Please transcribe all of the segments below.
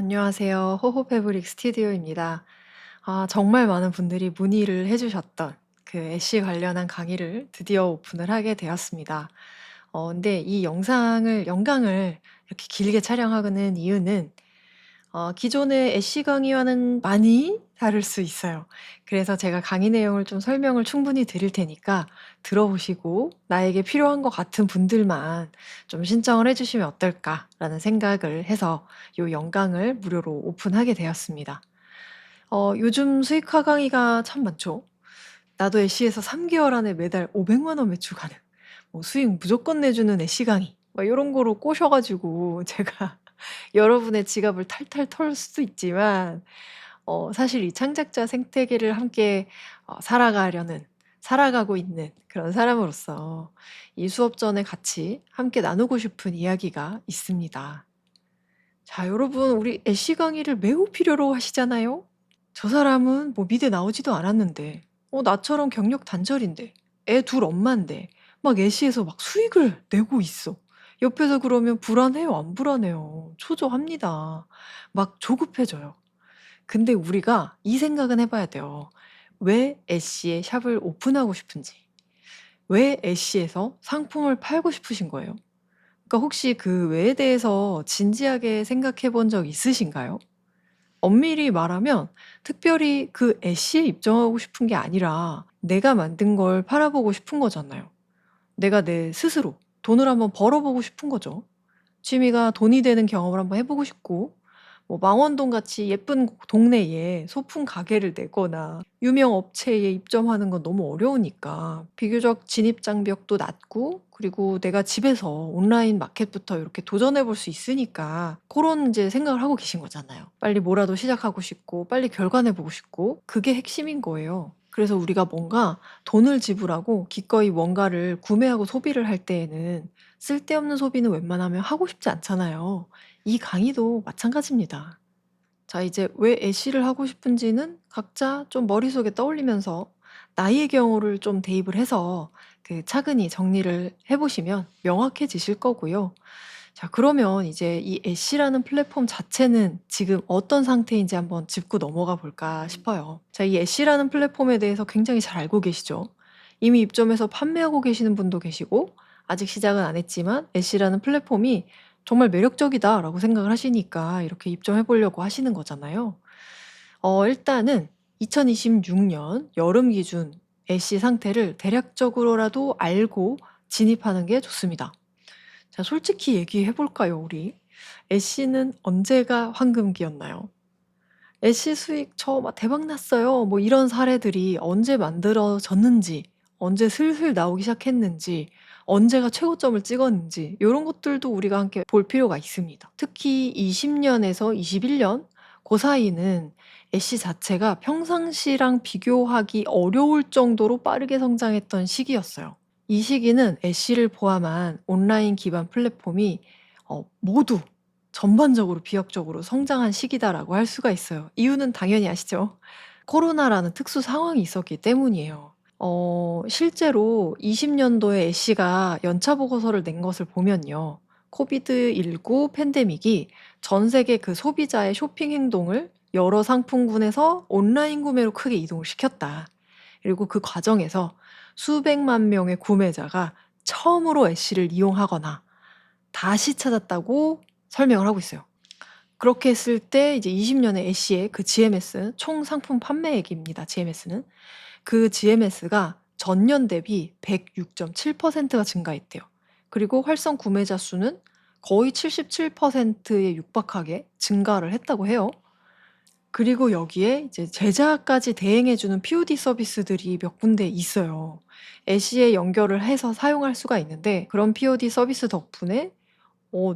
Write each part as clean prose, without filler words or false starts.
안녕하세요. 호호 패브릭 스튜디오입니다. 정말 많은 분들이 문의를 해주셨던 그 애쉬 관련한 강의를 드디어 오픈을 하게 되었습니다. 근데 이 영상을 이렇게 길게 촬영하는 이유는 기존의 애쉬 강의와는 많이 다를 수 있어요. 그래서 제가 강의 내용을 좀 설명을 충분히 드릴 테니까 들어보시고 나에게 필요한 것 같은 분들만 좀 신청을 해주시면 어떨까라는 생각을 해서 이 영광을 무료로 오픈하게 되었습니다. 요즘 수익화 강의가 참 많죠. 나도 애쉬에서 3개월 안에 매달 500만 원 매출 가능. 뭐 수익 무조건 내주는 애쉬 강의. 막 이런 거로 꼬셔가지고 제가 여러분의 지갑을 탈탈 털 수도 있지만 사실 이 창작자 생태계를 함께 살아가고 있는 그런 사람으로서 이 수업 전에 같이 함께 나누고 싶은 이야기가 있습니다. 자, 여러분, 우리 애쉬 강의를 매우 필요로 하시잖아요? 저 사람은 뭐 미대 나오지도 않았는데, 나처럼 경력 단절인데, 애 둘 엄마인데, 막 애쉬에서 막 수익을 내고 있어. 옆에서 그러면 불안해요, 안 불안해요? 초조합니다. 막 조급해져요. 근데 우리가 이 생각은 해봐야 돼요. 왜 애쉬에 샵을 오픈하고 싶은지. 왜 애쉬에서 상품을 팔고 싶으신 거예요? 그러니까 혹시 그 외에 대해서 진지하게 생각해 본 적 있으신가요? 엄밀히 말하면 특별히 그 애쉬에 입점하고 싶은 게 아니라 내가 만든 걸 팔아보고 싶은 거잖아요. 내가 내 스스로 돈을 한번 벌어보고 싶은 거죠. 취미가 돈이 되는 경험을 한번 해보고 싶고, 뭐 망원동 같이 예쁜 동네에 소품 가게를 내거나 유명 업체에 입점하는 건 너무 어려우니까 비교적 진입 장벽도 낮고, 그리고 내가 집에서 온라인 마켓부터 이렇게 도전해 볼 수 있으니까 그런 이제 생각을 하고 계신 거잖아요. 빨리 뭐라도 시작하고 싶고 빨리 결과내 보고 싶고, 그게 핵심인 거예요. 그래서 우리가 뭔가 돈을 지불하고 기꺼이 뭔가를 구매하고 소비를 할 때에는 쓸데없는 소비는 웬만하면 하고 싶지 않잖아요. 이 강의도 마찬가지입니다. 자, 이제 왜 애쉬를 하고 싶은지는 각자 좀 머릿속에 떠올리면서 나의 경우를 좀 대입을 해서 그 차근히 정리를 해보시면 명확해지실 거고요. 자, 그러면 이제 이 애쉬라는 플랫폼 자체는 지금 어떤 상태인지 한번 짚고 넘어가 볼까 싶어요. 자, 이 애쉬라는 플랫폼에 대해서 굉장히 잘 알고 계시죠? 이미 입점해서 판매하고 계시는 분도 계시고, 아직 시작은 안 했지만 애쉬라는 플랫폼이 정말 매력적이다라고 생각을 하시니까 이렇게 입점해 보려고 하시는 거잖아요. 일단은 2026년 여름 기준 애쉬 상태를 대략적으로라도 알고 진입하는 게 좋습니다. 자, 솔직히 얘기해 볼까요, 우리? 애쉬는 언제가 황금기였나요? 애쉬 수익 저 막 대박 났어요. 뭐 이런 사례들이 언제 만들어졌는지, 언제 슬슬 나오기 시작했는지, 언제가 최고점을 찍었는지 이런 것들도 우리가 함께 볼 필요가 있습니다. 특히 20년에서 21년 그 사이는 애쉬 자체가 평상시랑 비교하기 어려울 정도로 빠르게 성장했던 시기였어요. 이 시기는 애쉬를 포함한 온라인 기반 플랫폼이 모두 전반적으로 비약적으로 성장한 시기다라고 할 수가 있어요. 이유는 당연히 아시죠? 코로나라는 특수 상황이 있었기 때문이에요. 실제로 20년도에 애쉬가 연차 보고서를 낸 것을 보면요. 코비드19 팬데믹이 전 세계 그 소비자의 쇼핑 행동을 여러 상품군에서 온라인 구매로 크게 이동을 시켰다. 그리고 그 과정에서 수백만 명의 구매자가 처음으로 애쉬를 이용하거나 다시 찾았다고 설명을 하고 있어요. 그렇게 했을 때 이제 20년에 애쉬의 그 GMS, 총 상품 판매액입니다. GMS는. 그 GMS가 전년 대비 106.7%가 증가했대요. 그리고 활성 구매자 수는 거의 77%에 육박하게 증가를 했다고 해요. 그리고 여기에 이제 제작까지 대행해주는 POD 서비스들이 몇 군데 있어요. 애쉬에 연결을 해서 사용할 수가 있는데, 그런 POD 서비스 덕분에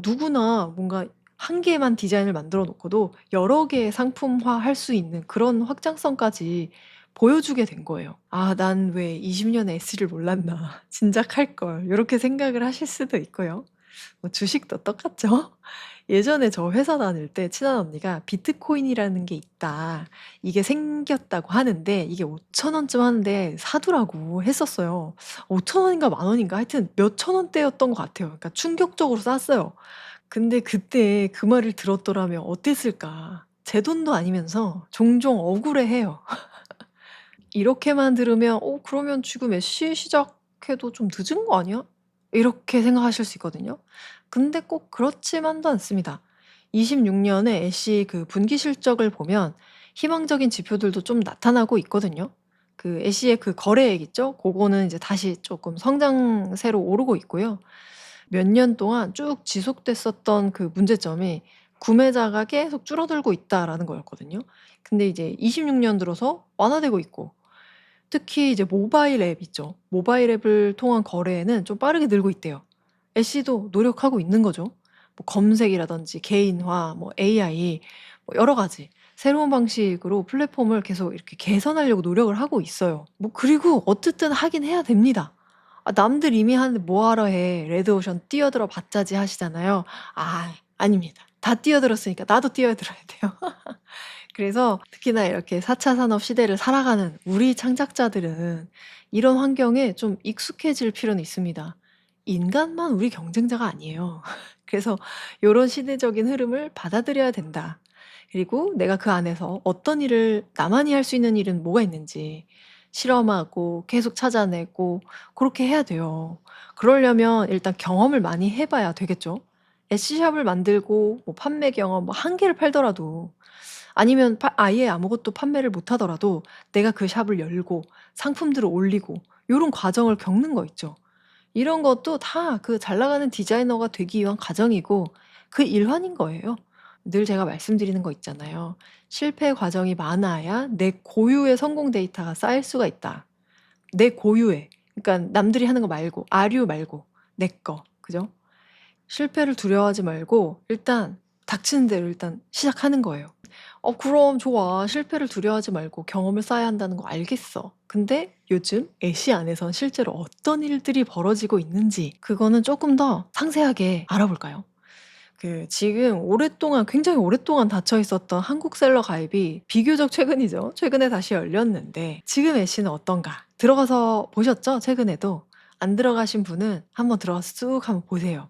누구나 뭔가 한 개만 디자인을 만들어 놓고도 여러 개의 상품화할 수 있는 그런 확장성까지 보여주게 된 거예요. '아, 난 왜 20 년에 S를 몰랐나. 진작 할 걸.' 요렇게 생각을 하실 수도 있고요. 뭐 주식도 똑같죠. 예전에 저 회사 다닐 때 친한 언니가 "비트코인이라는 게 있다. 이게 생겼다고 하는데 이게 5천 원쯤 하는데 사두라."고 했었어요. 5천 원인가 만 원인가 하여튼 몇천 원대였던 것 같아요. 그러니까 충격적으로 쌌어요. 근데 그때 그 말을 들었더라면 어땠을까? 제 돈도 아니면서 종종 억울해해요. 이렇게만 들으면 '어 그러면 지금 SC 시작해도 좀 늦은 거 아니야?' 이렇게 생각하실 수 있거든요. 근데 꼭 그렇지만도 않습니다. 26 년에 SC 그 분기 실적을 보면 희망적인 지표들도 좀 나타나고 있거든요. 그 SC의 그 거래액 있죠? 고거는 이제 다시 쪼끔 성장세로 오르고 있고요. 몇 년 동안 쭉 지속됐었던 그 문제점이 '구매자가 계속 줄어들고 있다.'라는 거였거든요. 근데 이제 26년 들어서 완화되고 있고, 특히 이제 모바일 앱 있죠. 모바일 앱을 통한 거래는 좀 빠르게 늘고 있대요. 애쉬도 노력하고 있는 거죠. 뭐 검색이라든지 개인화, 뭐 AI, 뭐 여러 가지 새로운 방식으로 플랫폼을 계속 이렇게 개선하려고 노력을 하고 있어요. 뭐 그리고 어쨌든 하긴 해야 됩니다. 아 남들 이미 하는데 "뭐 하러 해. 레드오션 뛰어들어 봤자지." 하시잖아요. 아 아닙니다. 다 뛰어들었으니까 나도 뛰어들어야 돼요. 그래서 특히나 이렇게 4차 산업 시대를 살아가는 우리 창작자들은 이런 환경에 좀 익숙해질 필요는 있습니다. 인간만 우리 경쟁자가 아니에요. 그래서 요런 시대적인 흐름을 받아들여야 된다. 그리고 내가 그 안에서 어떤 일을 나만이 할 수 있는 일은 뭐가 있는지 실험하고 계속 찾아내고 그렇게 해야 돼요. 그러려면 일단 경험을 많이 해 봐야 되겠죠. 애쉬샵을 만들고 뭐 판매 경험 뭐 한 개를 팔더라도, 아니면 아예 아무것도 판매를 못 하더라도 내가 그 샵을 열고 상품들을 올리고 요런 과정을 겪는 거 있죠. 이런 것도 다 그 잘 나가는 디자이너가 되기 위한 과정이고 그 일환인 거예요. 늘 제가 말씀드리는 거 있잖아요. "실패 과정이 많아야 내 고유의 성공 데이터가 쌓일 수가 있다." 내 고유의, 그러니까 남들이 하는 거 말고, 아류 말고 내 거. 그죠? 실패를 두려워하지 말고 일단 닥치는 대로 일단 시작하는 거예요. 그럼 좋아. 실패를 두려워하지 말고 경험을 쌓아야 한다는 거 알겠어. 근데 요즘 애쉬 안에선 실제로 어떤 일들이 벌어지고 있는지 그거는 조금 더 상세하게 알아볼까요? 그 지금 오랫동안, 굉장히 오랫동안 닫혀 있었던 한국 셀러 가입이 비교적 최근이죠. 최근에 다시 열렸는데 지금 애쉬는 어떤가? 들어가서 보셨죠? 최근에도. 안 들어가신 분은 한번 들어가서 쑥 한번 보세요.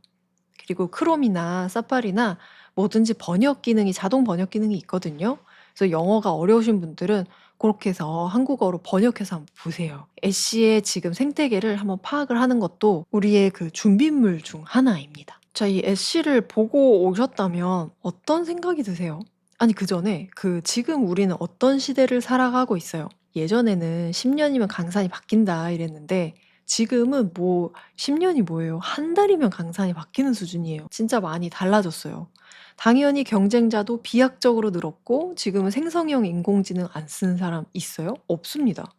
그리고 크롬이나 사파리나 뭐든지 번역 기능이, 자동 번역 기능이 있거든요. 그래서 영어가 어려우신 분들은 그렇게 해서 한국어로 번역해서 한번 보세요. 애쉬의 지금 생태계를 한번 파악을 하는 것도 우리의 그 준비물 중 하나입니다. 자, 이 애쉬를 보고 오셨다면 어떤 생각이 드세요? 아니 그전에 그 지금 우리는 어떤 시대를 살아가고 있어요. 예전에는 10 년이면 강산이 바뀐다 이랬는데 지금은 뭐 10 년이 뭐예요. 한 달이면 강산이 바뀌는 수준이에요. 진짜 많이 달라졌어요. 당연히 경쟁자도 비약적으로 늘었고 지금은 생성형 인공지능 안 쓰는 사람 있어요? 없습니다.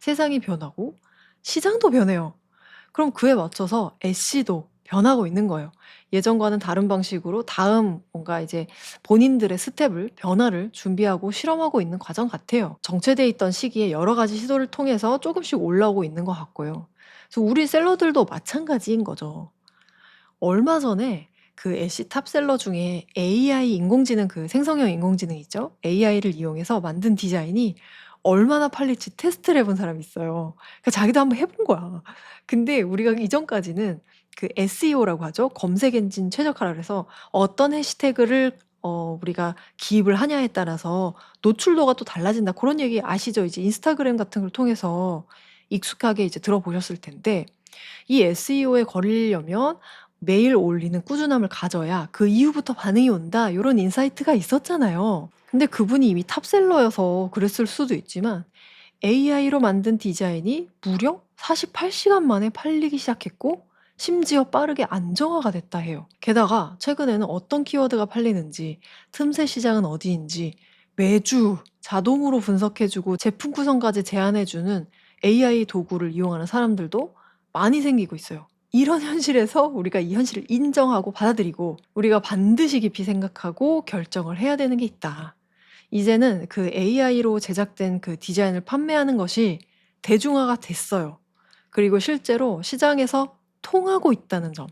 세상이 변하고 시장도 변해요. 그럼 그에 맞춰서 애쉬도 변하고 있는 거예요. 예전과는 다른 방식으로 다음 뭔가 이제 본인들의 스텝을, 변화를 준비하고 실험하고 있는 과정 같아요. 정체돼 있던 시기에 여러 가지 시도를 통해서 조금씩 올라오고 있는 것 같고요. 그래서 우리 셀러들도 마찬가지인 거죠. 얼마 전에 그 애쉬 탑셀러 중에 AI 인공지능, 그 생성형 인공지능 있죠? AI를 이용해서 만든 디자인이 얼마나 팔릴지 테스트를 해본 사람이 있어요. 그 자기도 한번 해본 거야. 근데 우리가 이전까지는 그 SEO라고 하죠. 검색 엔진 최적화라 그래서 어떤 해시태그를 우리가 기입을 하냐에 따라서 노출도가 또 달라진다. 그런 얘기 아시죠? 이제 인스타그램 같은 걸 통해서 익숙하게 이제 들어보셨을 텐데, 이 SEO에 걸리려면 매일 올리는 꾸준함을 가져야 그 이후부터 반응이 온다, 요런 인사이트가 있었잖아요. 근데 그분이 이미 탑셀러여서 그랬을 수도 있지만 AI로 만든 디자인이 무려 48 시간 만에 팔리기 시작했고 심지어 빠르게 안정화가 됐다 해요. 게다가 최근에는 어떤 키워드가 팔리는지, 틈새 시장은 어디인지 매주 자동으로 분석해 주고 제품 구성까지 제안해 주는 AI 도구를 이용하는 사람들도 많이 생기고 있어요. 이런 현실에서 우리가 이 현실을 인정하고 받아들이고 우리가 반드시 깊이 생각하고 결정을 해야 되는 게 있다. 이제는 그 AI로 제작된 그 디자인을 판매하는 것이 대중화가 됐어요. 그리고 실제로 시장에서 통하고 있다는 점.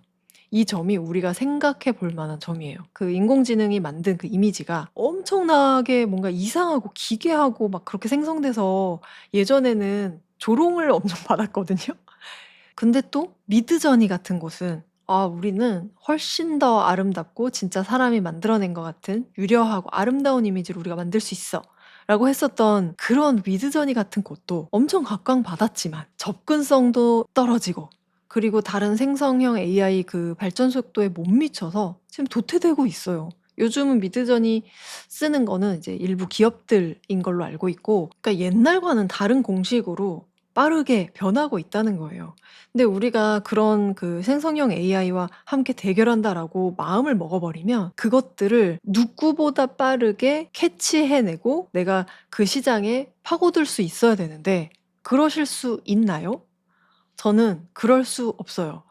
이 점이 우리가 생각해 볼 만한 점이에요. 그 인공지능이 만든 그 이미지가 엄청나게 뭔가 이상하고 기괴하고 막 그렇게 생성돼서 예전에는 조롱을 엄청 받았거든요. 근데 또 미드저니 같은 곳은 우리는 훨씬 더 아름답고 진짜 사람이 만들어낸 것 같은 유려하고 아름다운 이미지를 우리가 만들 수 있어. 라고 했었던 그런 미드저니 같은 곳도 엄청 각광받았지만 접근성도 떨어지고 그리고 다른 생성형 AI 그 발전 속도에 못 미쳐서 지금 도태되고 있어요. 요즘은 미드저니 쓰는 거는 이제 일부 기업들인 걸로 알고 있고, 그러니까 옛날과는 다른 공식으로 빠르게 변하고 있다는 거예요. 근데 우리가 그런 그 생성형 AI와 함께 대결한다라고 마음을 먹어버리면 그것들을 누구보다 빠르게 캐치해내고 내가 그 시장에 파고들 수 있어야 되는데 그러실 수 있나요? 저는 그럴 수 없어요.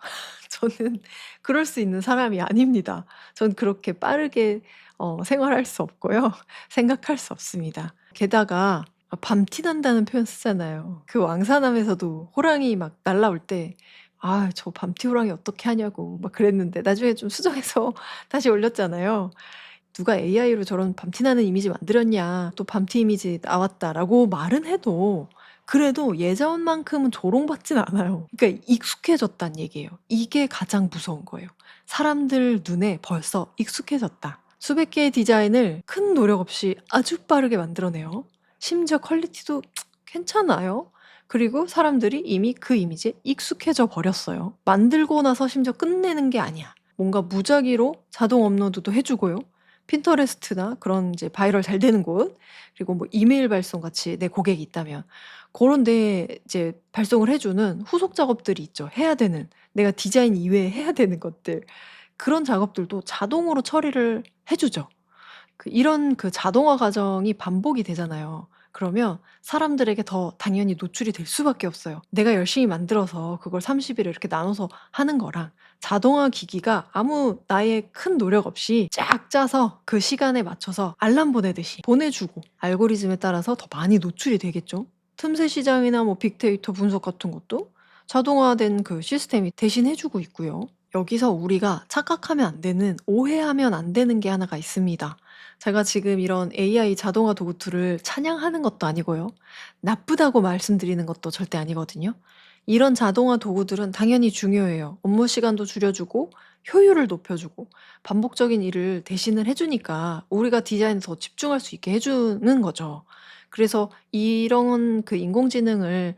저는 그럴 수 있는 사람이 아닙니다. 전 그렇게 빠르게 생활할 수 없고요. 생각할 수 없습니다. 게다가 밤티 난다는 표현 쓰잖아요. 그 왕사남에서도 호랑이 막 날라올 때 저 밤티 호랑이 어떻게 하냐고 막 그랬는데 나중에 좀 수정해서 다시 올렸잖아요. "누가 AI로 저런 밤티 나는 이미지 만들었냐. 또 밤티 이미지 나왔다."라고 말은 해도 그래도 예전만큼은 조롱받진 않아요. 그러니까 익숙해졌다는 얘기예요. 이게 가장 무서운 거예요. 사람들 눈에 벌써 익숙해졌다. 수백 개의 디자인을 큰 노력 없이 아주 빠르게 만들어내요. 심지어 퀄리티도 괜찮아요. 그리고 사람들이 이미 그 이미지에 익숙해져 버렸어요. 만들고 나서 심지어 끝내는 게 아니야. 뭔가 무작위로 자동 업로드도 해 주고요. 핀터레스트나 그런 이제 바이럴 잘 되는 곳, 그리고 뭐 이메일 발송 같이 내 고객이 있다면 고런 데 이제 발송을 해 주는 후속 작업들이 있죠. 해야 되는, 내가 디자인 이외에 해야 되는 것들. 그런 작업들도 자동으로 처리를 해 주죠. 이런 그 자동화 과정이 반복이 되잖아요. 그러면 사람들에게 더 당연히 노출이 될 수밖에 없어요. 내가 열심히 만들어서 그걸 30 일에 이렇게 나눠서 하는 거랑 자동화 기기가 아무 나의 큰 노력 없이 쫙 짜서 그 시간에 맞춰서 알람 보내듯이 보내주고 알고리즘에 따라서 더 많이 노출이 되겠죠. 틈새 시장이나 뭐 빅데이터 분석 같은 것도 자동화된 그 시스템이 대신해 주고 있고요. 여기서 우리가 착각하면 안 되는, 오해하면 안 되는 게 하나가 있습니다. 제가 지금 이런 AI 자동화 도구 툴을 찬양하는 것도 아니고요. 나쁘다고 말씀드리는 것도 절대 아니거든요. 이런 자동화 도구들은 당연히 중요해요. 업무 시간도 줄여주고 효율을 높여주고 반복적인 일을 대신을 해주니까 우리가 디자인에 더 집중할 수 있게 해주는 거죠. 그래서 이런 그 인공지능을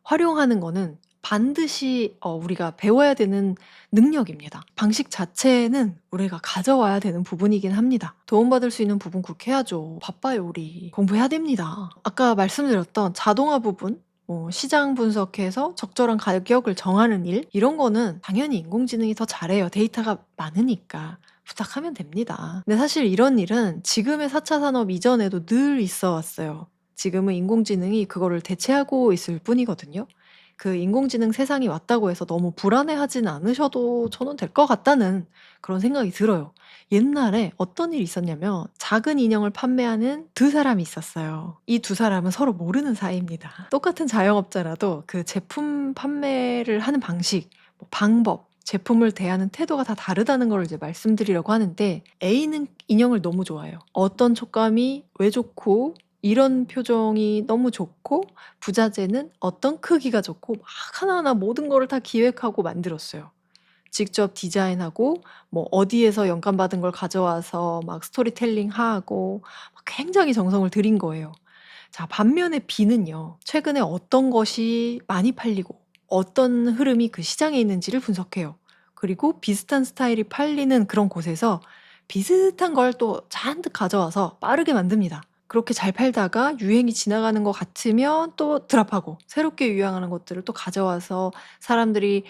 활용하는 거는 반드시 우리가 배워야 되는 능력입니다. 방식 자체는 우리가 가져와야 되는 부분이긴 합니다. 도움받을 수 있는 부분 꼭 해야죠. 바빠요, 우리. 공부해야 됩니다. 아까 말씀드렸던 자동화 부분, 뭐 시장 분석해서 적절한 가격을 정하는 일, 이런 거는 당연히 인공지능이 더 잘해요. 데이터가 많으니까. 부탁하면 됩니다. 근데 사실 이런 일은 지금의 4차 산업 이전에도 늘 있어 왔어요. 지금은 인공지능이 그거를 대체하고 있을 뿐이거든요. 그 인공지능 세상이 왔다고 해서 너무 불안해하진 않으셔도 저는 될 것 같다는 그런 생각이 들어요. 옛날에 어떤 일이 있었냐면 작은 인형을 판매하는 두 사람이 있었어요. 이 두 사람은 서로 모르는 사이입니다. 똑같은 자영업자라도 그 제품 판매를 하는 방식, 뭐 방법, 제품을 대하는 태도가 다 다르다는 걸 이제 말씀드리려고 하는데, A는 인형을 너무 좋아해요. 어떤 촉감이 왜 좋고 이런 표정이 너무 좋고, 부자재는 어떤 크기가 좋고 막 하나하나 모든 거를 다 기획하고 만들었어요. 직접 디자인하고 뭐 어디에서 영감받은 걸 가져와서 막 스토리텔링하고 막 굉장히 정성을 들인 거예요. 자, 반면에 B는요. 최근에 어떤 것이 많이 팔리고 어떤 흐름이 그 시장에 있는지를 분석해요. 그리고 비슷한 스타일이 팔리는 그런 곳에서 비슷한 걸 또 잔뜩 가져와서 빠르게 만듭니다. 그렇게 잘 팔다가 유행이 지나가는 것 같으면 또 드랍하고 새롭게 유행하는 것들을 또 가져와서 사람들이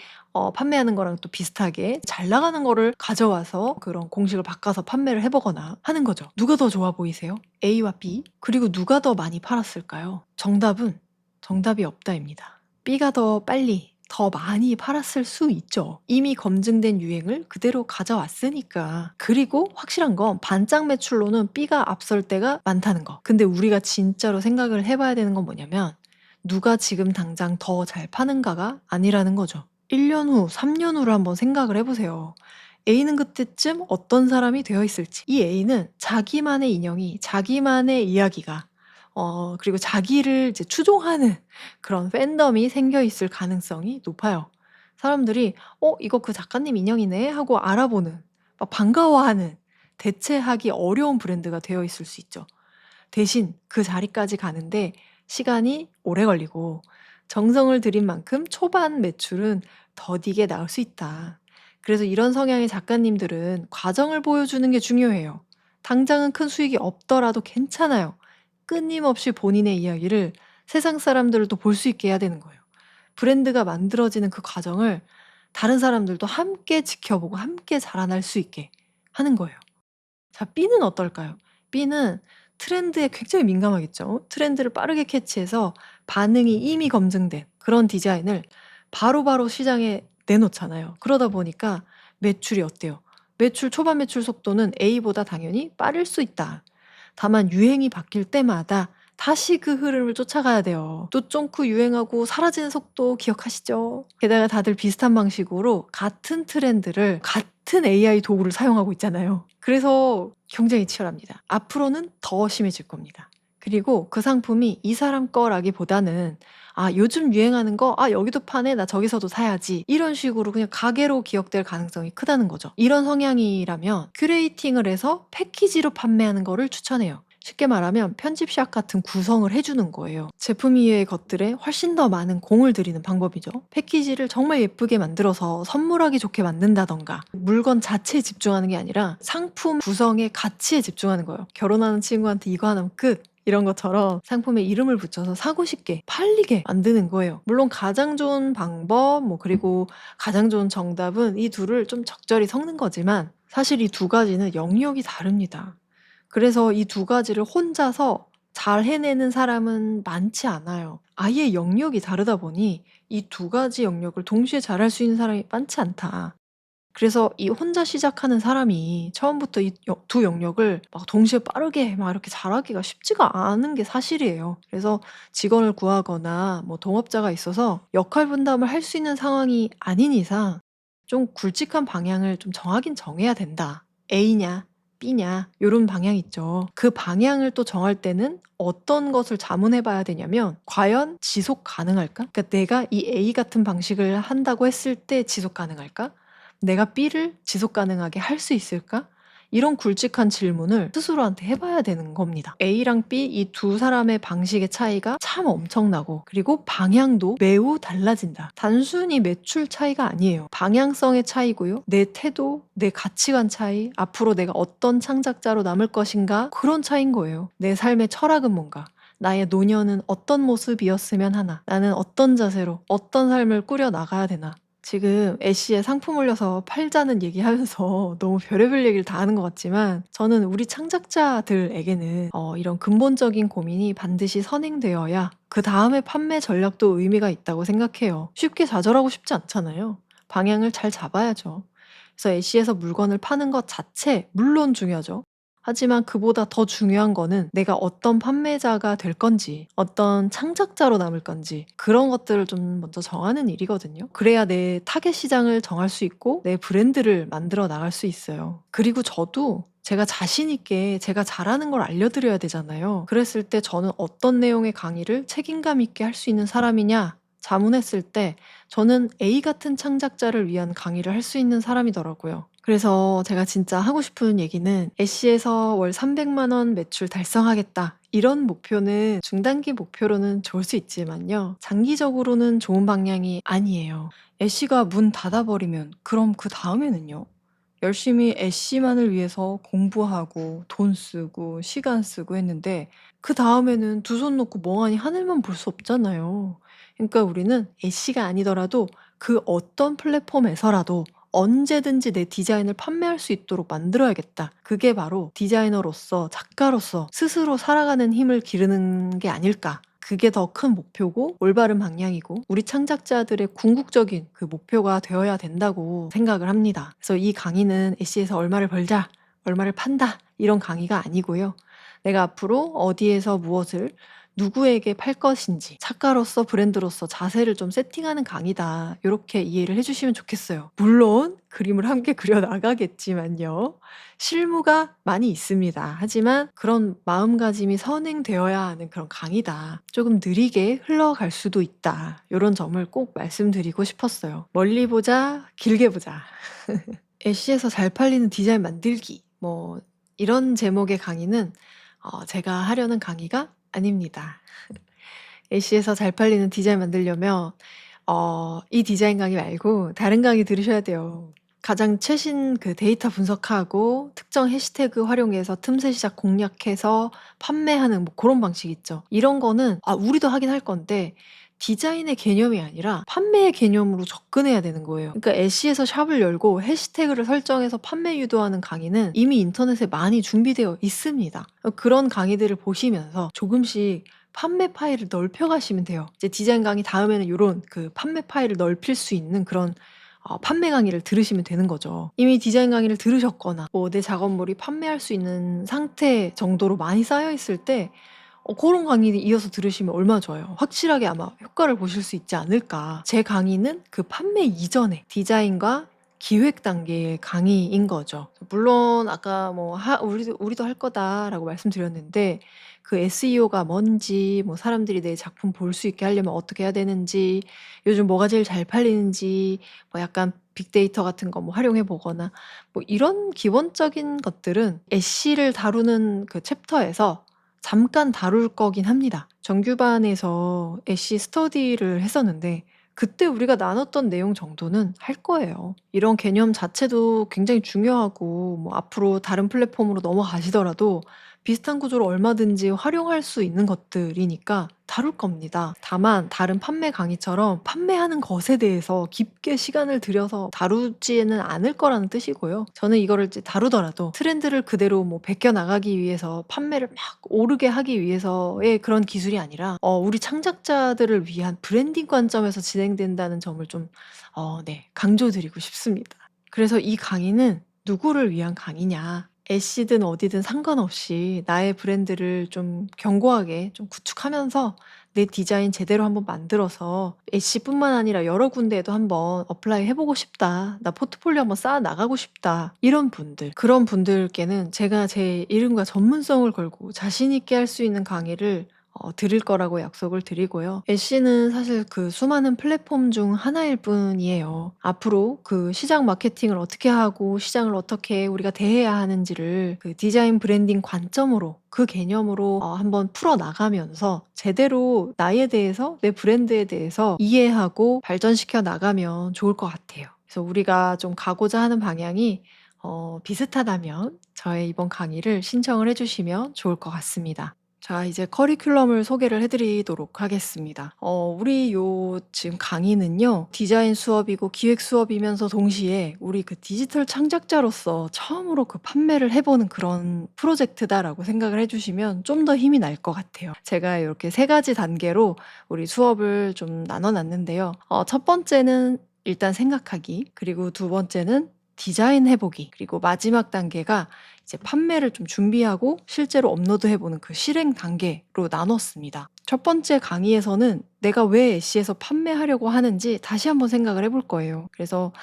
판매하는 거랑 또 비슷하게 잘 나가는 거를 가져와서 그런 공식을 바꿔서 판매를 해 보거나 하는 거죠. 누가 더 좋아 보이세요? A와 B? 그리고 누가 더 많이 팔았을까요? 정답은 정답이 없다입니다. B가 더 빨리 더 많이 팔았을 수 있죠. 이미 검증된 유행을 그대로 가져왔으니까. 그리고 확실한 건 반짝 매출로는 B가 앞설 때가 많다는 거. 근데 우리가 진짜로 생각을 해봐야 되는 건 뭐냐면 누가 지금 당장 더 잘 파는가가 아니라는 거죠. 1년 후, 3년 후를 한번 생각을 해보세요. A는 그때쯤 어떤 사람이 되어 있을지. 이 A는 자기만의 인형이, 자기만의 이야기가, 그리고 자기를 이제 추종하는 그런 팬덤이 생겨 있을 가능성이 높아요. 사람들이 이거 그 작가님 인형이네 하고 알아보는, 막 반가워하는, 대체하기 어려운 브랜드가 되어 있을 수 있죠. 대신 그 자리까지 가는데 시간이 오래 걸리고 정성을 들인 만큼 초반 매출은 더디게 나올 수 있다. 그래서 이런 성향의 작가님들은 과정을 보여주는 게 중요해요. 당장은 큰 수익이 없더라도 괜찮아요. 끊임없이 본인의 이야기를 세상 사람들도 볼 수 있게 해야 되는 거예요. 브랜드가 만들어지는 그 과정을 다른 사람들도 함께 지켜보고 함께 자라날 수 있게 하는 거예요. 자, B는 어떨까요? B는 트렌드에 굉장히 민감하겠죠. 트렌드를 빠르게 캐치해서 반응이 이미 검증된 그런 디자인을 바로바로 시장에 내놓잖아요. 그러다 보니까 매출이 어때요? 초반 매출 속도는 A보다 당연히 빠를 수 있다. 다만 유행이 바뀔 때마다 다시 그 흐름을 쫓아가야 돼요. 또 쫑쿠 유행하고 사라지는 속도 기억하시죠? 게다가 다들 비슷한 방식으로 같은 트렌드를 같은 AI 도구를 사용하고 있잖아요. 그래서 경쟁이 치열합니다. 앞으로는 더 심해질 겁니다. 그리고 그 상품이 이 사람 거라기보다는 요즘 유행하는 거 여기도 파네 나 저기서도 사야지 이런 식으로 그냥 가게로 기억될 가능성이 크다는 거죠. 이런 성향이라면 큐레이팅을 해서 패키지로 판매하는 거를 추천해요. 쉽게 말하면 편집샵 같은 구성을 해주는 거예요. 제품 이외의 것들에 훨씬 더 많은 공을 들이는 방법이죠. 패키지를 정말 예쁘게 만들어서 선물하기 좋게 만든다던가 물건 자체에 집중하는 게 아니라 상품 구성의 가치에 집중하는 거예요. 결혼하는 친구한테 이거 하나면 끝! 이런 것처럼 상품에 이름을 붙여서 사고 싶게 팔리게 만드는 거예요. 물론 가장 좋은 방법 그리고 가장 좋은 정답은 이 둘을 좀 적절히 섞는 거지만 사실 이 두 가지는 영역이 다릅니다. 그래서 이 두 가지를 혼자서 잘 해내는 사람은 많지 않아요. 아예 영역이 다르다 보니 이 두 가지 영역을 동시에 잘할 수 있는 사람이 많지 않다. 그래서 이 혼자 시작하는 사람이 처음부터 이 두 영역을 막 동시에 빠르게 막 이렇게 잘하기가 쉽지가 않은 게 사실이에요. 그래서 직원을 구하거나 동업자가 있어서 역할 분담을 할 수 있는 상황이 아닌 이상 좀 굵직한 방향을 좀 정하긴 정해야 된다. A냐 B냐 요런 방향 있죠. 그 방향을 또 정할 때는 어떤 것을 자문해 봐야 되냐면 과연 지속 가능할까? 그러니까 내가 이 A 같은 방식을 한다고 했을 때 지속 가능할까? 내가 B를 지속 가능하게 할 수 있을까? 이런 굵직한 질문을 스스로한테 해봐야 되는 겁니다. A랑 B 이 두 사람의 방식의 차이가 참 엄청나고 그리고 방향도 매우 달라진다. 단순히 매출 차이가 아니에요. 방향성의 차이고요. 내 태도, 내 가치관 차이, 앞으로 내가 어떤 창작자로 남을 것인가 그런 차이인 거예요. 내 삶의 철학은 뭔가 나의 노년은 어떤 모습이었으면 하나 나는 어떤 자세로 어떤 삶을 꾸려 나가야 되나 지금 애쉬에 상품 올려서 팔자는 얘기하면서 너무 별의별 얘기를 다 하는 것 같지만 저는 우리 창작자들에게는 이런 근본적인 고민이 반드시 선행되어야 그 다음에 판매 전략도 의미가 있다고 생각해요. 쉽게 좌절하고 싶지 않잖아요. 방향을 잘 잡아야죠. 그래서 애쉬에서 물건을 파는 것 자체 물론 중요하죠. 하지만 그보다 더 중요한 거는 내가 어떤 판매자가 될 건지 어떤 창작자로 남을 건지 그런 것들을 좀 먼저 정하는 일이거든요. 그래야 내 타겟 시장을 정할 수 있고 내 브랜드를 만들어 나갈 수 있어요. 그리고 저도 제가 자신 있게 제가 잘하는 걸 알려드려야 되잖아요. 그랬을 때 저는 어떤 내용의 강의를 책임감 있게 할 수 있는 사람이냐 자문했을 때 저는 A 같은 창작자를 위한 강의를 할 수 있는 사람이더라고요. 그래서 제가 진짜 하고 싶은 얘기는 애쉬에서 월 300만 원 매출 달성하겠다. 이런 목표는 중단기 목표로는 좋을 수 있지만요. 장기적으로는 좋은 방향이 아니에요. 애쉬가 문 닫아버리면 그럼 그 다음에는요? 열심히 애쉬만을 위해서 공부하고 돈 쓰고 시간 쓰고 했는데 그 다음에는 두 손 놓고 멍하니 하늘만 볼 수 없잖아요. 그러니까 우리는 애쉬가 아니더라도 그 어떤 플랫폼에서라도 언제든지 내 디자인을 판매할 수 있도록 만들어야겠다. 그게 바로 디자이너로서 작가로서 스스로 살아가는 힘을 기르는 게 아닐까. 그게 더 큰 목표고 올바른 방향이고 우리 창작자들의 궁극적인 그 목표가 되어야 된다고 생각을 합니다. 그래서 이 강의는 애쉬에서 얼마를 벌자, 얼마를 판다 이런 강의가 아니고요. 내가 앞으로 어디에서 무엇을 누구에게 팔 것인지 작가로서 브랜드로서 자세를 좀 세팅하는 강의다. 요렇게 이해를 해 주시면 좋겠어요. 물론 그림을 함께 그려 나가겠지만요. 실무가 많이 있습니다. 하지만 그런 마음가짐이 선행되어야 하는 그런 강의다. 조금 느리게 흘러갈 수도 있다. 요런 점을 꼭 말씀드리고 싶었어요. 멀리 보자, 길게 보자. 애쉬에서 잘 팔리는 디자인 만들기. 뭐 이런 제목의 강의는 제가 하려는 강의가 아닙니다. 애쉬에서 잘 팔리는 디자인 만들려면 이 디자인 강의 말고 다른 강의 들으셔야 돼요. 가장 최신 그 데이터 분석하고 특정 해시태그 활용해서 틈새 시작 공략해서 판매하는 뭐 그런 방식 있죠. 이런 거는 우리도 하긴 할 건데 디자인의 개념이 아니라 판매의 개념으로 접근해야 되는 거예요. 그러니까 애쉬에서 샵을 열고 해시태그를 설정해서 판매 유도하는 강의는 이미 인터넷에 많이 준비되어 있습니다. 그런 강의들을 보시면서 조금씩 판매 파일을 넓혀 가시면 돼요. 이제 디자인 강의 다음에는 요런 그 판매 파일을 넓힐 수 있는 그런 판매 강의를 들으시면 되는 거죠. 이미 디자인 강의를 들으셨거나 뭐 내 작업물이 판매할 수 있는 상태 정도로 많이 쌓여 있을 때 그런 강의 이어서 들으시면 얼마나 좋아요. 확실하게 아마 효과를 보실 수 있지 않을까. 제 강의는 그 판매 이전에 디자인과 기획 단계의 강의인 거죠. 물론 아까 뭐 우리도 할 거다라고 말씀드렸는데 그 SEO가 뭔지, 뭐 사람들이 내 작품 볼 수 있게 하려면 어떻게 해야 되는지, 요즘 뭐가 제일 잘 팔리는지, 뭐 약간 빅데이터 같은 거 뭐 활용해 보거나 뭐 이런 기본적인 것들은 애쉬를 다루는 그 챕터에서 잠깐 다룰 거긴 합니다. 정규반에서 애쉬 스터디를 했었는데 그때 우리가 나눴던 내용 정도는 할 거예요. 이런 개념 자체도 굉장히 중요하고 뭐 앞으로 다른 플랫폼으로 넘어가시더라도 비슷한 구조로 얼마든지 활용할 수 있는 것들이니까 다룰 겁니다. 다만 다른 판매 강의처럼 판매하는 것에 대해서 깊게 시간을 들여서 다루지는 않을 거라는 뜻이고요. 저는 이거를 이제 다루더라도 트렌드를 그대로 뭐 베껴 나가기 위해서 판매를 막 오르게 하기 위해서의 그런 기술이 아니라 우리 창작자들을 위한 브랜딩 관점에서 진행된다는 점을 좀 강조드리고 싶습니다. 그래서 이 강의는 누구를 위한 강의냐? 애쉬든 어디든 상관없이 나의 브랜드를 좀 견고하게 좀 구축하면서 내 디자인 제대로 한번 만들어서 애쉬뿐만 아니라 여러 군데에도 한번 어플라이 해보고 싶다. 나 포트폴리오 한번 쌓아 나가고 싶다. 이런 분들, 그런 분들께는 제가 제 이름과 전문성을 걸고 자신 있게 할 수 있는 강의를 드릴 거라고 약속을 드리고요. 애쉬는 사실 그 수많은 플랫폼 중 하나일 뿐이에요. 앞으로 그 시장 마케팅을 어떻게 하고 시장을 어떻게 우리가 대해야 하는지를 그 디자인 브랜딩 관점으로 그 개념으로 한번 풀어 나가면서 제대로 나에 대해서 내 브랜드에 대해서 이해하고 발전시켜 나가면 좋을 것 같아요. 그래서 우리가 좀 가고자 하는 방향이 비슷하다면 저의 이번 강의를 신청을 해주시면 좋을 것 같습니다. 자, 이제 커리큘럼을 소개를 해드리도록 하겠습니다. 우리 지금 강의는요, 디자인 수업이고 기획 수업이면서 동시에 우리 그 디지털 창작자로서 처음으로 그 판매를 해보는 그런 프로젝트다라고 생각을 해주시면 좀 더 힘이 날 것 같아요. 제가 이렇게 3가지 단계로 우리 수업을 좀 나눠놨는데요. 첫 번째는 일단 생각하기, 그리고 두 번째는 디자인 해보기, 그리고 마지막 단계가 이제 판매를 좀 준비하고 실제로 업로드 해보는 그 실행 단계로 나눴습니다. 첫 번째 강의에서는 내가 왜 애쉬에서 판매하려고 하는지 다시 한번 생각을 해볼 거예요. 그래서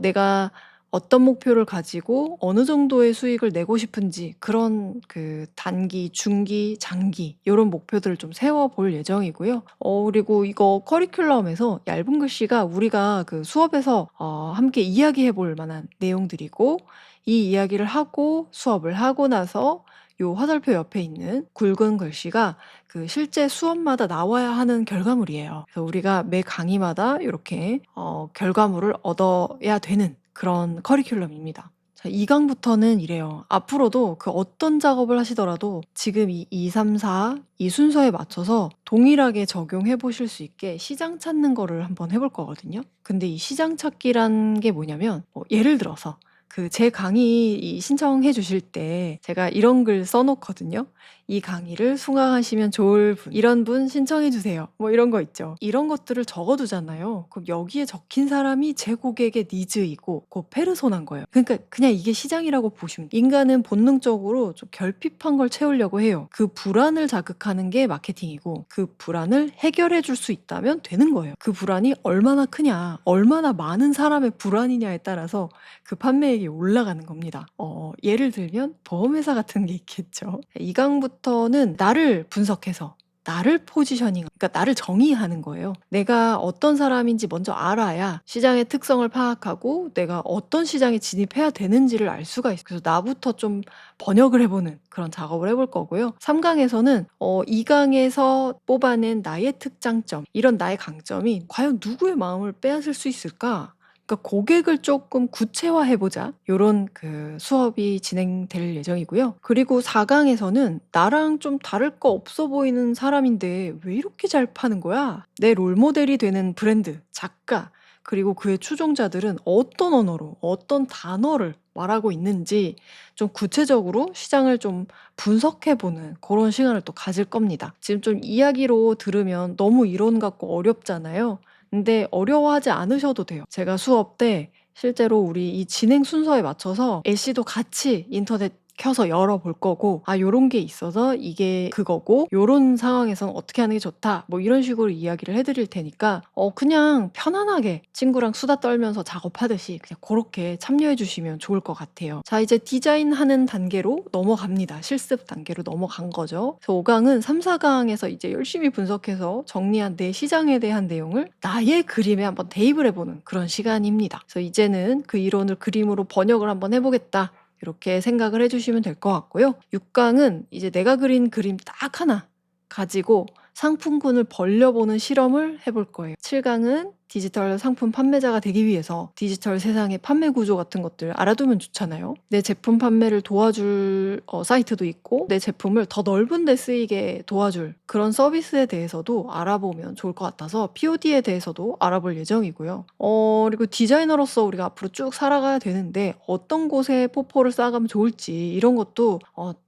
내가 어떤 목표를 가지고 어느 정도의 수익을 내고 싶은지 그런 그 단기, 중기, 장기 이런 목표들을 좀 세워볼 예정이고요. 그리고 이거 커리큘럼에서 얇은 글씨가 우리가 그 수업에서 함께 이야기해볼 만한 내용들이고 이 이야기를 하고 수업을 하고 나서 요 화살표 옆에 있는 굵은 글씨가 그 실제 수업마다 나와야 하는 결과물이에요. 그래서 우리가 매 강의마다 이렇게 결과물을 얻어야 되는 그런 커리큘럼입니다. 자, 2강부터는 이래요. 앞으로도 그 어떤 작업을 하시더라도 지금 이 2, 3, 4 이 순서에 맞춰서 동일하게 적용해 보실 수 있게 시장 찾는 거를 한번 해볼 거거든요. 근데 이 시장 찾기란 게 뭐냐면 예를 들어서 그 제 강의 신청해 주실 때 제가 이런 글 써 놓거든요. "이 강의를 수강하시면 좋을 분, 이런 분 신청해 주세요." 뭐 이런 거 있죠. 이런 것들을 적어 두잖아요. 그럼 여기에 적힌 사람이 제 고객의 니즈이고 그 페르소나인 거예요. 그러니까 그냥 이게 시장이라고 보시면 돼요. 인간은 본능적으로 좀 결핍한 걸 채우려고 해요. 그 불안을 자극하는 게 마케팅이고 그 불안을 해결해 줄 수 있다면 되는 거예요. 그 불안이 얼마나 크냐, 얼마나 많은 사람의 불안이냐에 따라서 그 판매액이 올라가는 겁니다. 예를 들면 보험회사 같은 게 있겠죠. 이 강부터는 나를 분석해서 나를 포지셔닝, 그러니까 나를 정의하는 거예요. 내가 어떤 사람인지 먼저 알아야 시장의 특성을 파악하고 내가 어떤 시장에 진입해야 되는지를 알 수가 있어요. 그래서 나부터 좀 번역을 해보는 그런 작업을 해볼 거고요. 3강에서는 2강에서 뽑아낸 나의 특장점, 이런 나의 강점이 과연 누구의 마음을 빼앗을 수 있을까? 그러니까 고객을 조금 구체화해 보자. 요런 그 수업이 진행될 예정이고요. 그리고 4강에서는 나랑 좀 다를 거 없어 보이는 사람인데 왜 이렇게 잘 파는 거야? 내 롤모델이 되는 브랜드, 작가, 그리고 그의 추종자들은 어떤 언어로, 어떤 단어를 말하고 있는지 좀 구체적으로 시장을 좀 분석해 보는 그런 시간을 또 가질 겁니다. 지금 좀 이야기로 들으면 너무 이론 같고 어렵잖아요. 근데 어려워하지 않으셔도 돼요. 제가 수업 때 실제로 우리 이 진행 순서에 맞춰서 애씨도 같이 인터넷 켜서 열어볼 거고, 요런 게 있어서 이게 그거고 요런 상황에선 어떻게 하는 게 좋다, 뭐 이런 식으로 이야기를 해드릴 테니까 그냥 편안하게 친구랑 수다 떨면서 작업하듯이 그냥 그렇게 참여해 주시면 좋을 것 같아요. 자, 이제 디자인하는 단계로 넘어갑니다. 실습 단계로 넘어간 거죠. 그래서 5강은 3, 4강에서 이제 열심히 분석해서 정리한 내 시장에 대한 내용을 나의 그림에 한번 대입을 해보는 그런 시간입니다. 그래서 이제는 그 이론을 그림으로 번역을 한번 해보겠다, 이렇게 생각을 해주시면 될 것 같고요. 6강은 이제 내가 그린 그림 딱 하나 가지고 상품군을 벌려보는 실험을 해볼 거예요. 7강은 디지털 상품 판매자가 되기 위해서 디지털 세상의 판매 구조 같은 것들 알아두면 좋잖아요. 내 제품 판매를 도와줄 사이트도 있고 내 제품을 더 넓은 데 쓰이게 도와줄 그런 서비스에 대해서도 알아보면 좋을 것 같아서 POD에 대해서도 알아볼 예정이고요. 그리고 디자이너로서 우리가 앞으로 쭉 살아가야 되는데 어떤 곳에 포포를 쌓아가면 좋을지 이런 것도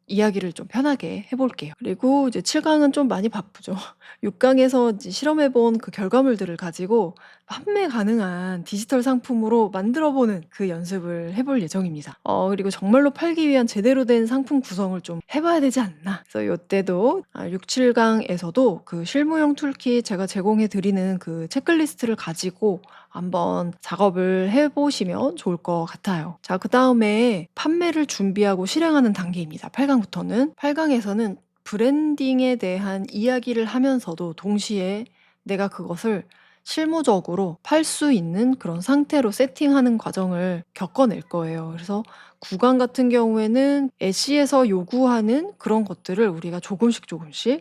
이야기를 좀 편하게 해볼게요. 그리고 이제 7강은 좀 많이 바쁘죠. 6강에서 이제 실험해본 그 결과물들을 가지고 판매 가능한 디지털 상품으로 만들어보는 그 연습을 해볼 예정입니다. 그리고 정말로 팔기 위한 제대로 된 상품 구성을 좀 해봐야 되지 않나. 그래서 이때도 6, 7강에서도 그 실무용 툴킷 제가 제공해드리는 그 체크리스트를 가지고 한번 작업을 해보시면 좋을 것 같아요. 자, 그 다음에 판매를 준비하고 실행하는 단계입니다. 8강부터는. 8강에서는 브랜딩에 대한 이야기를 하면서도 동시에 내가 그것을 실무적으로 팔 수 있는 그런 상태로 세팅하는 과정을 겪어낼 거예요. 그래서 9강 같은 경우에는 애쉬에서 요구하는 그런 것들을 우리가 조금씩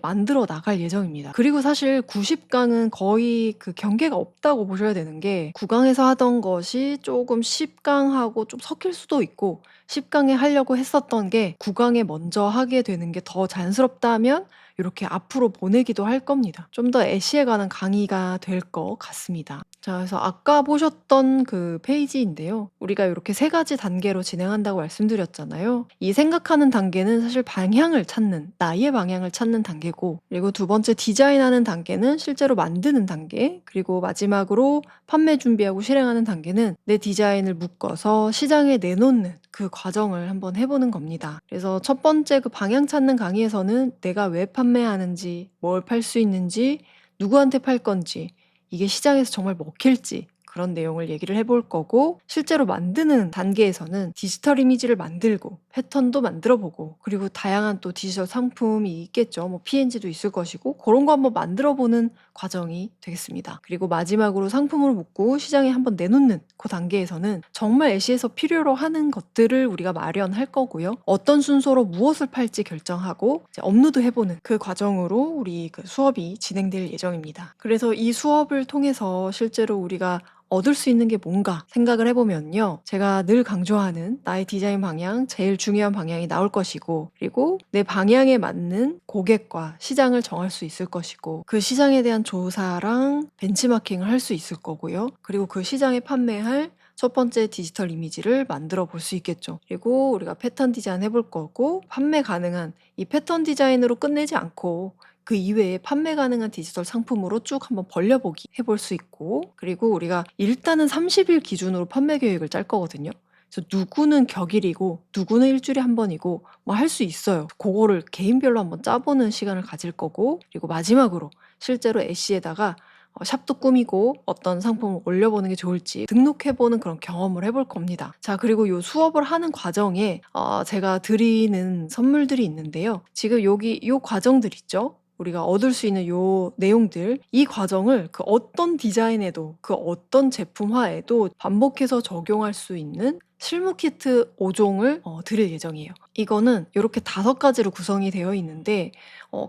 만들어 나갈 예정입니다. 그리고 사실 90강은 거의 그 경계가 없다고 보셔야 되는 게 9강에서 하던 것이 조금 10강하고 좀 섞일 수도 있고 10강에 하려고 했었던 게 9강에 먼저 하게 되는 게 더 자연스럽다면 이렇게 앞으로 보내기도 할 겁니다. 좀 더 애쉬에 관한 강의가 될 것 같습니다. 자, 그래서 아까 보셨던 그 페이지인데요. 우리가 이렇게 3가지 단계로 진행한다고 말씀드렸잖아요. 이 생각하는 단계는 사실 방향을 찾는, 나의 방향을 찾는 단계고, 그리고 두 번째 디자인하는 단계는 실제로 만드는 단계, 그리고 마지막으로 판매 준비하고 실행하는 단계는 내 디자인을 묶어서 시장에 내놓는 그 과정을 한번 해보는 겁니다. 그래서 첫 번째 그 방향 찾는 강의에서는 내가 왜 판매하는지, 뭘 팔 수 있는지, 누구한테 팔 건지, 이게 시장에서 정말 먹힐지 그런 내용을 얘기를 해볼 거고, 실제로 만드는 단계에서는 디지털 이미지를 만들고 패턴도 만들어보고, 그리고 다양한 또 디지털 상품이 있겠죠. 뭐 PNG도 있을 것이고, 그런 거 한번 만들어보는 과정이 되겠습니다. 그리고 마지막으로 상품을 묶고 시장에 한번 내놓는 그 단계에서는 정말 애쉬에서 필요로 하는 것들을 우리가 마련할 거고요. 어떤 순서로 무엇을 팔지 결정하고 이제 업로드 해보는 그 과정으로 우리 그 수업이 진행될 예정입니다. 그래서 이 수업을 통해서 실제로 우리가 얻을 수 있는 게 뭔가 생각을 해보면요. 제가 늘 강조하는 나의 디자인 방향, 제일 중요한 방향이 나올 것이고, 그리고 내 방향에 맞는 고객과 시장을 정할 수 있을 것이고, 그 시장에 대한 조사랑 벤치마킹을 할 수 있을 거고요. 그리고 그 시장에 판매할 첫 번째 디지털 이미지를 만들어 볼 수 있겠죠. 그리고 우리가 패턴 디자인 해볼 거고 판매 가능한 이 패턴 디자인으로 끝내지 않고 그 이외에 판매 가능한 디지털 상품으로 쭉 한번 벌려보기 해볼 수 있고 그리고 우리가 일단은 30일 기준으로 판매 계획을 짤 거거든요. 그래서 누구는 격일이고 누구는 일주일에 한 번이고 뭐 할 수 있어요. 그거를 개인별로 한번 짜보는 시간을 가질 거고 그리고 마지막으로 실제로 애쉬에다가 샵도 꾸미고 어떤 상품을 올려보는 게 좋을지 등록해보는 그런 경험을 해볼 겁니다. 자, 그리고 요 수업을 하는 과정에 제가 드리는 선물들이 있는데요. 지금 여기 요 과정들 있죠? 우리가 얻을 수 있는 요 내용들, 이 과정을 그 어떤 디자인에도 그 어떤 제품화에도 반복해서 적용할 수 있는 실무 키트 5종을 드릴 예정이에요. 이거는 이렇게 5가지로 구성이 되어 있는데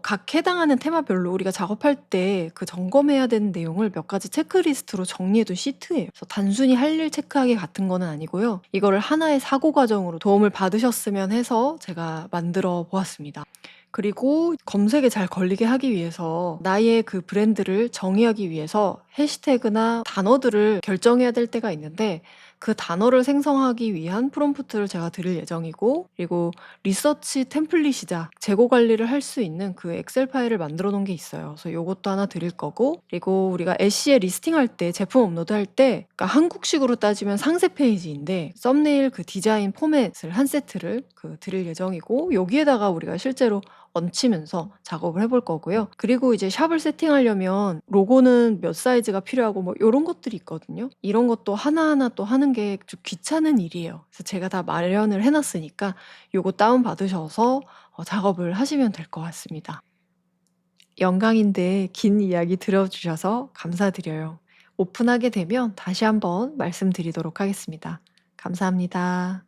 각 해당하는 테마별로 우리가 작업할 때 그 점검해야 되는 내용을 몇 가지 체크리스트로 정리해둔 시트예요. 그래서 단순히 할 일 체크하기 같은 거는 아니고요. 이거를 하나의 사고 과정으로 도움을 받으셨으면 해서 제가 만들어 보았습니다. 그리고 검색에 잘 걸리게 하기 위해서 나의 그 브랜드를 정의하기 위해서 해시태그나 단어들을 결정해야 될 때가 있는데 그 단어를 생성하기 위한 프롬프트를 제가 드릴 예정이고 그리고 리서치 템플릿이자 재고 관리를 할 수 있는 그 엑셀 파일을 만들어 놓은 게 있어요. 그래서 요것도 하나 드릴 거고 그리고 우리가 애쉬에 리스팅할 때 제품 업로드할 때 그러니까 한국식으로 따지면 상세 페이지인데 썸네일 그 디자인 포맷을 한 세트를 드릴 예정이고 여기에다가 우리가 실제로 얹히면서 작업을 해볼 거고요. 그리고 이제 샵을 세팅하려면 로고는 몇 사이즈가 필요하고 뭐 이런 것들이 있거든요. 이런 것도 하나하나 또 하는 게 좀 귀찮은 일이에요. 그래서 제가 다 마련을 해놨으니까 요거 다운받으셔서 작업을 하시면 될 것 같습니다. 영광인데 긴 이야기 들어주셔서 감사드려요. 오픈하게 되면 다시 한번 말씀드리도록 하겠습니다. 감사합니다.